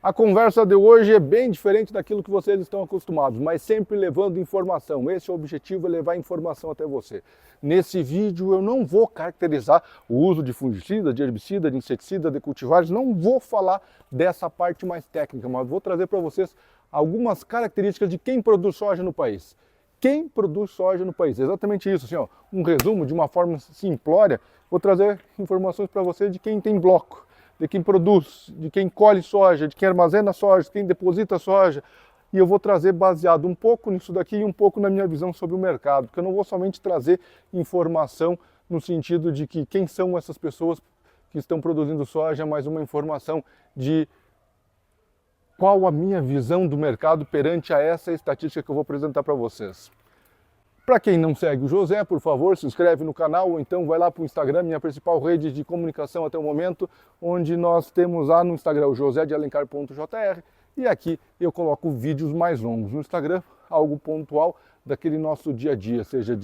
A conversa de hoje é bem diferente daquilo que vocês estão acostumados, mas sempre levando informação. Esse é o objetivo, é levar informação até você. Nesse vídeo eu não vou caracterizar o uso de fungicida, de herbicida, de inseticida, de cultivares, não vou falar dessa parte mais técnica, mas vou trazer para vocês algumas características de quem produz soja no país. Quem produz soja no país? Exatamente isso, assim, ó, um resumo de uma forma simplória. Vou trazer informações para vocês de quem tem bloco, de quem produz, de quem colhe soja, de quem armazena soja, de quem deposita soja. E eu vou trazer baseado um pouco nisso daqui e um pouco na minha visão sobre o mercado, porque eu não vou somente trazer informação no sentido de que quem são essas pessoas que estão produzindo soja, mas uma informação de qual a minha visão do mercado perante a essa estatística que eu vou apresentar para vocês. Para quem não segue o José, por favor, se inscreve no canal ou então vai lá para o Instagram, minha principal rede de comunicação até o momento, onde nós temos lá no Instagram o josedealencar.jr e aqui eu coloco vídeos mais longos. No Instagram, algo pontual daquele nosso dia a dia, seja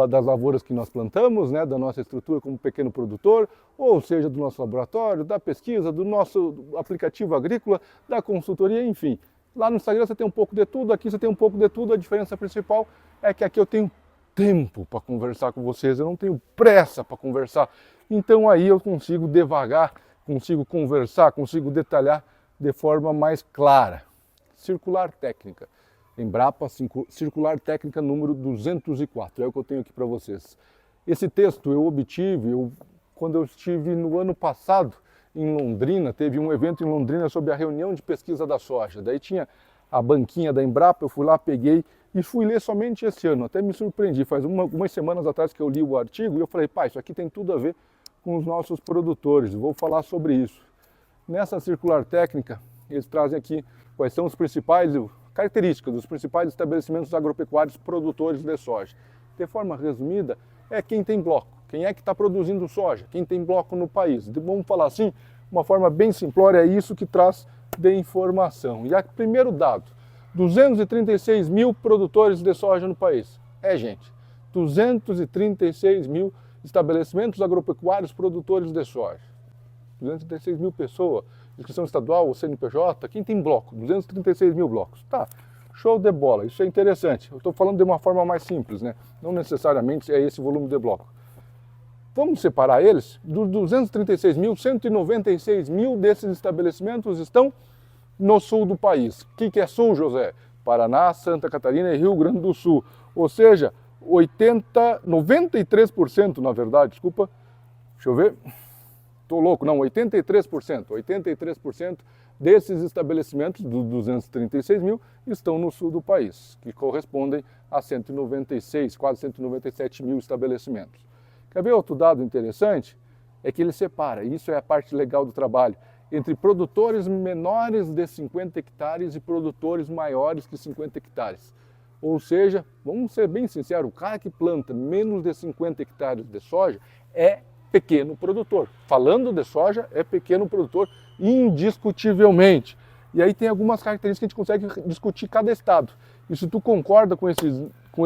das lavouras que nós plantamos, né, da nossa estrutura como pequeno produtor, ou seja do nosso laboratório, da pesquisa, do nosso aplicativo agrícola, da consultoria, enfim. Lá no Instagram você tem um pouco de tudo, aqui você tem um pouco de tudo. A diferença principal é que aqui eu tenho tempo para conversar com vocês, eu não tenho pressa para conversar. Então aí eu consigo devagar, consigo conversar, consigo detalhar de forma mais clara. Circular técnica. Embrapa Circular Técnica número 204, é o que eu tenho aqui para vocês. Esse texto eu obtive quando eu estive no ano passado em Londrina, teve um evento em Londrina sobre a reunião de pesquisa da soja. Daí tinha a banquinha da Embrapa, eu fui lá, peguei e fui ler somente esse ano. Até me surpreendi, faz algumas semanas atrás que eu li o artigo e eu falei, pá, isso aqui tem tudo a ver com os nossos produtores, vou falar sobre isso. Nessa circular técnica, eles trazem aqui quais são os principais características dos principais estabelecimentos agropecuários produtores de soja. De forma resumida, é quem tem bloco, quem é que está produzindo soja, quem tem bloco no país. Vamos falar assim, uma forma bem simplória, é isso que traz de informação. E aqui, primeiro dado, 236 mil produtores de soja no país. Gente, 236 mil estabelecimentos agropecuários produtores de soja. 236 mil pessoas, inscrição estadual, o CNPJ, quem tem bloco? 236 mil blocos. Tá, show de bola, isso é interessante. Eu estou falando de uma forma mais simples, né? Não necessariamente é esse volume de bloco. Vamos separar eles? Dos 236 mil, 196 mil desses estabelecimentos estão no sul do país. O que é sul, José? Paraná, Santa Catarina e Rio Grande do Sul. Ou seja, 93%, na verdade, desculpa, deixa eu ver. Estou louco, não, 83% desses estabelecimentos, dos 236 mil, estão no sul do país, que correspondem a 196, quase 197 mil estabelecimentos. Quer ver outro dado interessante? É que ele separa, e isso é a parte legal do trabalho, entre produtores menores de 50 hectares e produtores maiores que 50 hectares. Ou seja, vamos ser bem sinceros, o cara que planta menos de 50 hectares de soja é pequeno produtor. Falando de soja, é pequeno produtor indiscutivelmente. E aí tem algumas características que a gente consegue discutir cada estado. E se tu concorda com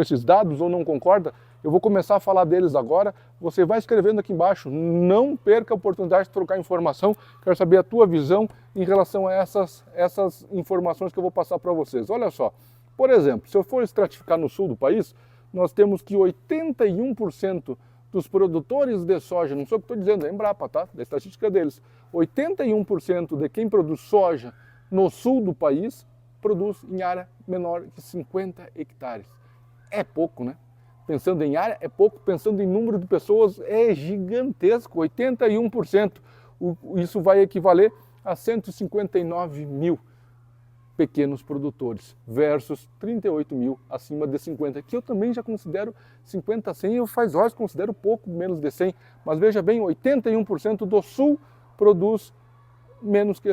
esses dados ou não concorda, eu vou começar a falar deles agora. Você vai escrevendo aqui embaixo. Não perca a oportunidade de trocar informação. Quero saber a tua visão em relação a essas informações que eu vou passar para vocês. Olha só, por exemplo, se eu for estratificar no sul do país, nós temos que 81% dos produtores de soja, não sou o que estou dizendo, é a Embrapa, tá? Da estatística deles, 81% de quem produz soja no sul do país produz em área menor que 50 hectares. É pouco, né? Pensando em área, é pouco, pensando em número de pessoas, é gigantesco, 81%. Isso vai equivaler a 159 mil pequenos produtores versus 38 mil acima de 50, que eu também já considero 50 a 100, eu faz horas considero pouco menos de 100, mas veja bem, 81% do sul produz menos que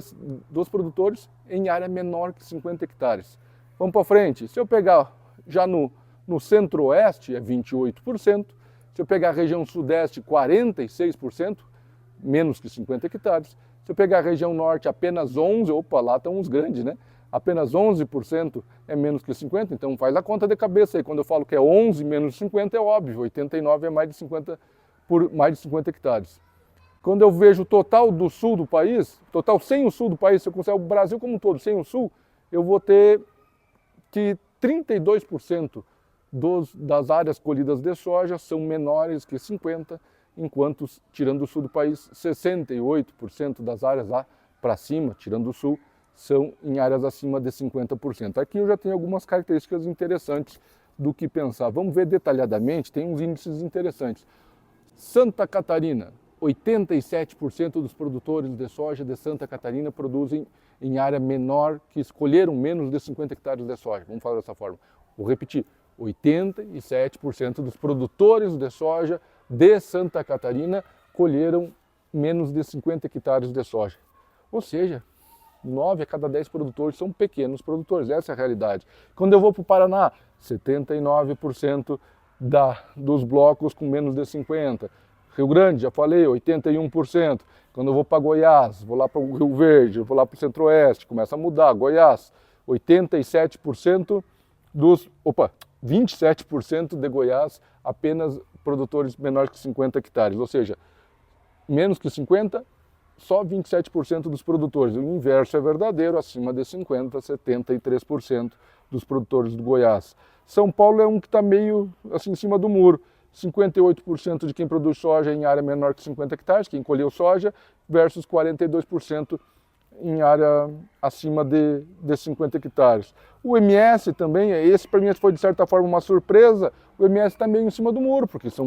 dos produtores em área menor que 50 hectares. Vamos para frente, se eu pegar já no centro-oeste é 28%, se eu pegar a região sudeste 46%, menos que 50 hectares, se eu pegar a região norte apenas 11%, opa, lá estão uns grandes, né? Apenas 11% é menos que 50, então faz a conta de cabeça aí. Quando eu falo que é 11 menos 50 é óbvio, 89 é mais de 50 por mais de 50 hectares. Quando eu vejo o total do sul do país, total sem o sul do país, se eu considerar o Brasil como um todo, sem o sul, eu vou ter que 32% das áreas colhidas de soja são menores que 50%, enquanto, tirando o sul do país, 68% das áreas lá para cima, tirando o sul, são em áreas acima de 50%. Aqui eu já tenho algumas características interessantes do que pensar. Vamos ver detalhadamente, tem uns índices interessantes. Santa Catarina, 87% dos produtores de soja de Santa Catarina produzem em área menor, que escolheram menos de 50 hectares de soja. Vamos falar dessa forma. Vou repetir, 87% dos produtores de soja de Santa Catarina colheram menos de 50 hectares de soja. Ou seja, 9 a cada 10 produtores são pequenos produtores, essa é a realidade. Quando eu vou para o Paraná, 79% dos blocos com menos de 50. Rio Grande, já falei, 81%. Quando eu vou para Goiás, vou lá para o Rio Verde, vou lá para o Centro-Oeste, começa a mudar. Goiás, 87% 27% de Goiás, apenas produtores menores que 50 hectares. Ou seja, menos que 50, só 27% dos produtores. O inverso é verdadeiro, acima de 50, 73% dos produtores do Goiás. São Paulo é um que está meio assim em cima do muro. 58% de quem produz soja em área menor que 50 hectares, quem colheu soja, versus 42% em área acima de 50 hectares. O MS também, esse para mim foi de certa forma uma surpresa, o MS está meio em cima do muro, porque só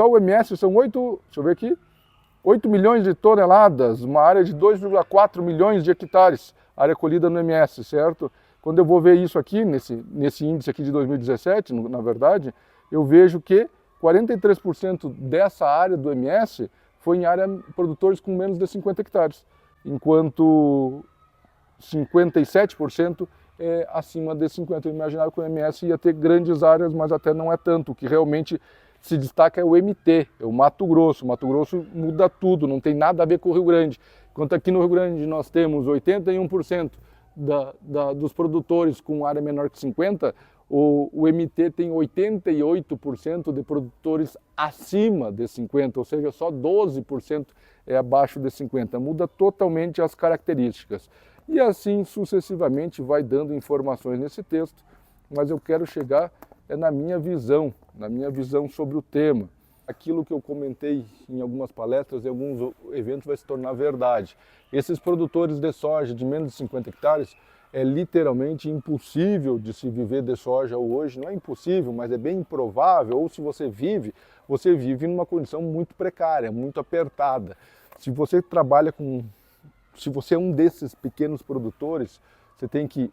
o MS são 8 milhões de toneladas, uma área de 2,4 milhões de hectares, área colhida no MS, certo? Quando eu vou ver isso aqui, nesse índice aqui de 2017, na verdade, eu vejo que 43% dessa área do MS foi em área produtores com menos de 50 hectares, enquanto 57% é acima de 50. Eu imaginava que o MS ia ter grandes áreas, mas até não é tanto. O que realmente se destaca é o MT, é o Mato Grosso. O Mato Grosso muda tudo, não tem nada a ver com o Rio Grande. Enquanto aqui no Rio Grande nós temos 81% dos produtores com área menor que 50, o MT tem 88% de produtores acima de 50, ou seja, só 12% é abaixo de 50. Muda totalmente as características. E assim sucessivamente vai dando informações nesse texto, mas eu quero chegar na minha visão sobre o tema. Aquilo que eu comentei em algumas palestras, em alguns eventos, vai se tornar verdade. Esses produtores de soja de menos de 50 hectares, é literalmente impossível de se viver de soja hoje. Não é impossível, mas é bem improvável, ou se você vive numa condição muito precária, muito apertada. Se você é um desses pequenos produtores, você tem que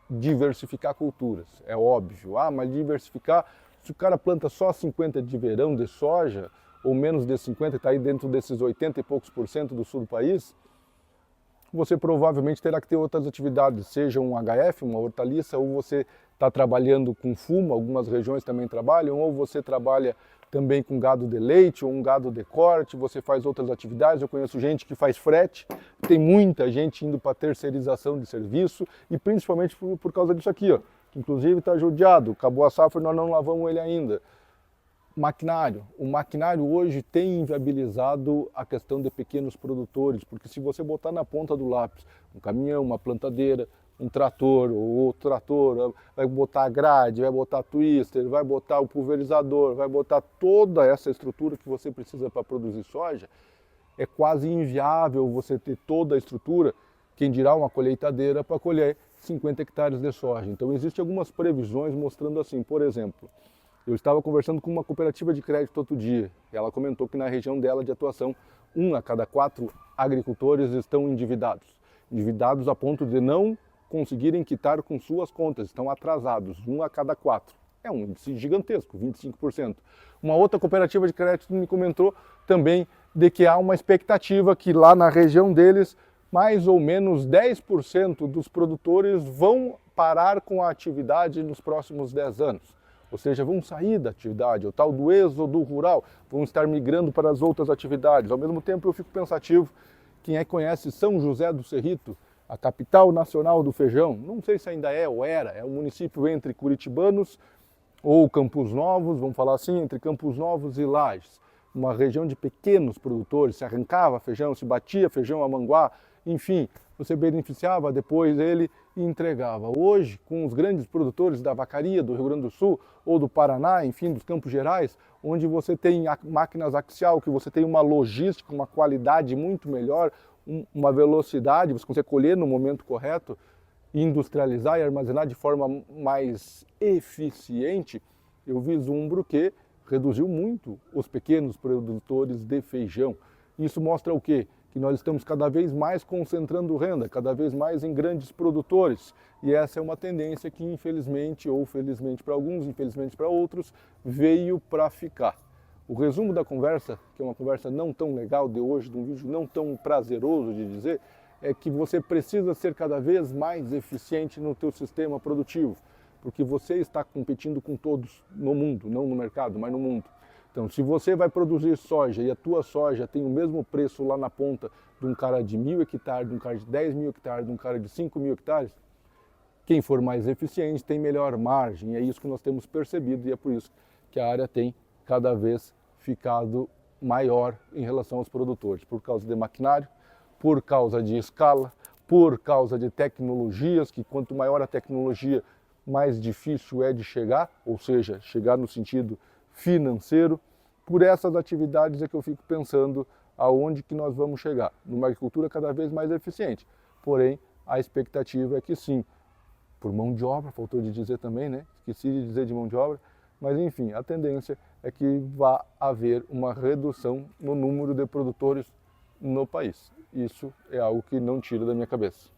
diversificar culturas, é óbvio. Mas diversificar, se o cara planta só 50 de verão de soja, ou menos de 50, está aí dentro desses 80 e poucos por cento do sul do país, você provavelmente terá que ter outras atividades, seja um HF, uma hortaliça, ou você está trabalhando com fumo, algumas regiões também trabalham, ou você trabalha também com gado de leite ou um gado de corte, você faz outras atividades. Eu conheço gente que faz frete, tem muita gente indo para terceirização de serviço, e principalmente por causa disso aqui, ó, que inclusive está judiado, acabou a safra e nós não lavamos ele ainda. Maquinário. O maquinário hoje tem inviabilizado a questão de pequenos produtores, porque se você botar na ponta do lápis um caminhão, uma plantadeira, um trator, ou outro trator, vai botar a grade, vai botar twister, vai botar o pulverizador, vai botar toda essa estrutura que você precisa para produzir soja, é quase inviável você ter toda a estrutura, quem dirá uma colheitadeira, para colher 50 hectares de soja. Então existem algumas previsões mostrando assim, por exemplo, eu estava conversando com uma cooperativa de crédito outro dia, e ela comentou que na região dela de atuação, 1 a cada 4 agricultores estão endividados a ponto de não conseguirem quitar com suas contas, estão atrasados, 1 a cada 4. É um índice gigantesco, 25%. Uma outra cooperativa de crédito me comentou também de que há uma expectativa que lá na região deles, mais ou menos 10% dos produtores vão parar com a atividade nos próximos 10 anos. Ou seja, vão sair da atividade, o tal do êxodo rural, vão estar migrando para as outras atividades. Ao mesmo tempo eu fico pensativo, quem é que conhece São José do Cerrito, a capital nacional do feijão, não sei se ainda é ou era, é um município entre Curitibanos ou Campos Novos, vamos falar assim, entre Campos Novos e Lages. uma região de pequenos produtores, se arrancava feijão, se batia feijão a manguá, enfim, você beneficiava depois ele e entregava. Hoje, com os grandes produtores da vacaria do Rio Grande do Sul ou do Paraná, enfim, dos Campos Gerais, onde você tem máquinas axial, que você tem uma logística, uma qualidade muito melhor, uma velocidade, você consegue colher no momento correto, industrializar e armazenar de forma mais eficiente, eu vislumbro que reduziu muito os pequenos produtores de feijão. Isso mostra o quê? Que nós estamos cada vez mais concentrando renda, cada vez mais em grandes produtores. E essa é uma tendência que, infelizmente, ou felizmente para alguns, infelizmente para outros, veio para ficar. O resumo da conversa, que é uma conversa não tão legal de hoje, de um vídeo não tão prazeroso de dizer, é que você precisa ser cada vez mais eficiente no teu sistema produtivo, porque você está competindo com todos no mundo, não no mercado, mas no mundo. Então, se você vai produzir soja e a tua soja tem o mesmo preço lá na ponta de um cara de 1.000 hectares, de um cara de 10.000 hectares, de um cara de 5.000 hectares, quem for mais eficiente tem melhor margem. É isso que nós temos percebido e é por isso que a área tem cada vez ficado maior em relação aos produtores, por causa de maquinário, por causa de escala, por causa de tecnologias, que quanto maior a tecnologia, mais difícil é de chegar, ou seja, chegar no sentido financeiro. Por essas atividades é que eu fico pensando aonde que nós vamos chegar, numa agricultura cada vez mais eficiente. Porém, a expectativa é que sim, por mão de obra, faltou de dizer também, né? Esqueci de dizer de mão de obra, mas enfim, a tendência é que vá haver uma redução no número de produtores no país. Isso é algo que não tira da minha cabeça.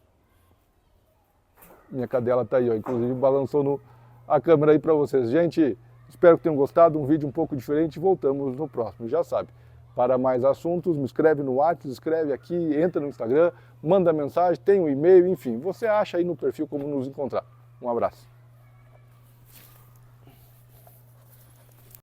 Minha cadela está aí, ó, inclusive balançou a câmera aí para vocês. Gente, espero que tenham gostado, um vídeo um pouco diferente, voltamos no próximo, já sabe. Para mais assuntos, me escreve no WhatsApp, escreve aqui, entra no Instagram, manda mensagem, tem um e-mail, enfim, você acha aí no perfil como nos encontrar. Um abraço.